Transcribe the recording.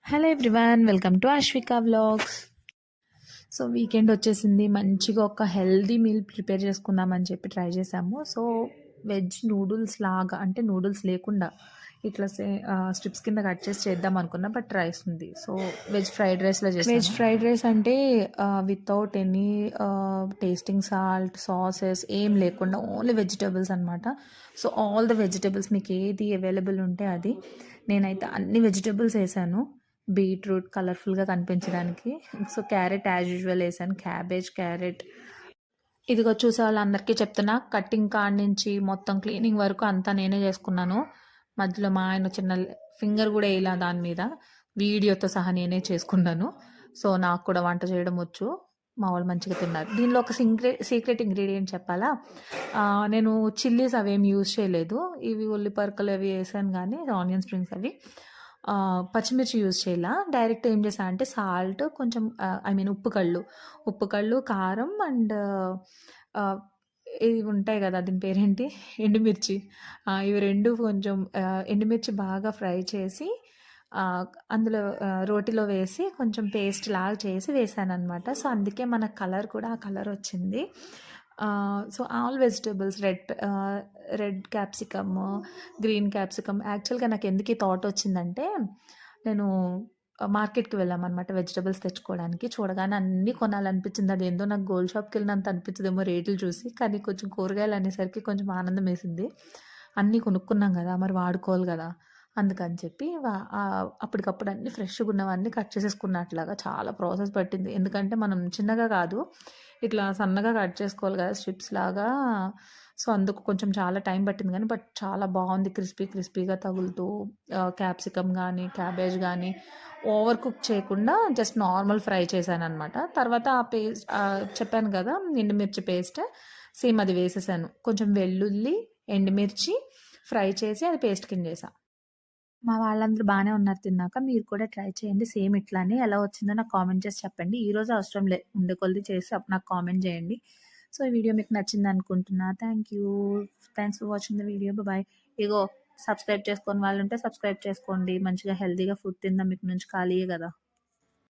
Hello everyone, welcome to Ashwika vlogs. So weekend వచ్చేసింది, మంచిగా ఒక హెల్దీ మీల్ ప్రిపేర్ చేసుకుందామని చెప్పి ట్రై చేసాము. సో వెజ్ నూడిల్స్ లాగా, అంటే నూడిల్స్ లేకుండా ఇట్లా స్ట్రిప్స్ కింద కట్ చేసి చేద్దాం అనుకున్నా, బట్ రైస్ ఉంది. సో వెజ్ ఫ్రైడ్ రైస్లో చేసాను. వెజ్ ఫ్రైడ్ రైస్ అంటే without any tasting salt, sauces ఏం లేకుండా ఓన్లీ వెజిటేబుల్స్ అనమాట. సో ఆల్ ద వెజిటేబుల్స్ మీకు ఏది అవైలబుల్ ఉంటే అది. నేనైతే అన్ని వెజిటేబుల్స్ వేసాను. బీట్రూట్ కలర్ఫుల్గా కనిపించడానికి. సో క్యారెట్ యాజ్ యూజువల్ వేసాను, క్యాబేజ్, క్యారెట్. ఇదిగో చూసే వాళ్ళందరికీ చెప్తున్నా, కట్టింగ్ కాడ నుంచి మొత్తం క్లీనింగ్ వరకు అంతా నేనే చేసుకున్నాను. మధ్యలో మా ఆయన చిన్న ఫింగర్ కూడా వేయలా దాని మీద, వీడియోతో సహా నేనే చేసుకున్నాను. సో నాకు కూడా వంట చేయడం వచ్చు, మా వాళ్ళు మంచిగా తిన్నారు. దీనిలో ఒక సీక్రెట్ ఇంగ్రీడియంట్ చెప్పాలా, నేను చిల్లీస్ అవేమి యూజ్ చేయలేదు. ఇవి ఉల్లిపరకలు అవి వేసాను, కానీ ఆనియన్ స్ప్రింగ్స్ అవి పచ్చిమిర్చి యూజ్ చేయాల. డైరెక్ట్ ఏం చేసా అంటే సాల్ట్ కొంచెం, ఐ మీన్ ఉప్పు కళ్ళు, కారం అండ్ ఇవి ఉంటాయి కదా, దీని పేరేంటి, ఎండుమిర్చి. ఇవి రెండు కొంచెం ఎండుమిర్చి బాగా ఫ్రై చేసి అందులో రోటిలో వేసి కొంచెం పేస్ట్ లాగా చేసి వేసాను అనమాట. సో అందుకే మన కలర్ కూడా ఆ కలర్ వచ్చింది. So all vegetables, red capsicum, green capsicum. యాక్చువల్గా నాకు ఎందుకు ఈ థాట్ వచ్చిందంటే, నేను మార్కెట్కి వెళ్ళామన్నమాట వెజిటేబుల్స్ తెచ్చుకోవడానికి. చూడగానే అన్నీ కొనాలనిపించింది. అది ఏందో నాకు గోల్డ్ షాప్కి వెళ్ళినంత అనిపించదేమో రేట్లు చూసి, కానీ కొంచెం కూరగాయలు అనేసరికి కొంచెం ఆనందం వేసింది. అన్నీ కొనుక్కున్నాం కదా, మరి వాడుకోవాలి కదా, అందుకని చెప్పి అప్పటికప్పుడు అన్నీ ఫ్రెష్గా ఉన్నవన్నీ కట్ చేసేసుకున్నట్లాగా. చాలా ప్రాసెస్ పట్టింది, ఎందుకంటే మనం చిన్నగా కాదు ఇట్లా సన్నగా కట్ చేసుకోవాలి కదా స్ట్రిప్స్ లాగా. సో అందుకు కొంచెం చాలా టైం పట్టింది, కానీ బట్ చాలా బాగుంది, క్రిస్పీగా తగులుతూ. క్యాప్సికమ్ కానీ క్యాబేజ్ కానీ ఓవర్ కుక్ చేయకుండా జస్ట్ నార్మల్ ఫ్రై చేశాను అనమాట. తర్వాత ఆ పేస్ట్ చెప్పాను కదా, ఎండుమిర్చి పేస్ట్, సేమ్ అది వేసేసాను. కొంచెం వెల్లుల్లి, ఎండుమిర్చి ఫ్రై చేసి అది పేస్ట్ కింద చేసాను. మా వాళ్ళందరూ బాగానే ఉన్నారు తిన్నాక. మీరు కూడా ట్రై చేయండి సేమ్ ఇట్లానే. ఎలా వచ్చిందో నాకు కామెంట్ చేసి చెప్పండి. ఈరోజు అవసరం ఉండే కొద్ది చేసి నాకు కామెంట్ చేయండి. సో ఈ వీడియో మీకు నచ్చింది అనుకుంటున్నా. Thanks for watching the video. Bye. ఇగో సబ్స్క్రైబ్ చేసుకోని వాళ్ళు ఉంటే సబ్స్క్రైబ్ చేసుకోండి. మంచిగా హెల్తీగా ఫుడ్ తిందాం, మీకు నుంచి ఖాళీయే కదా.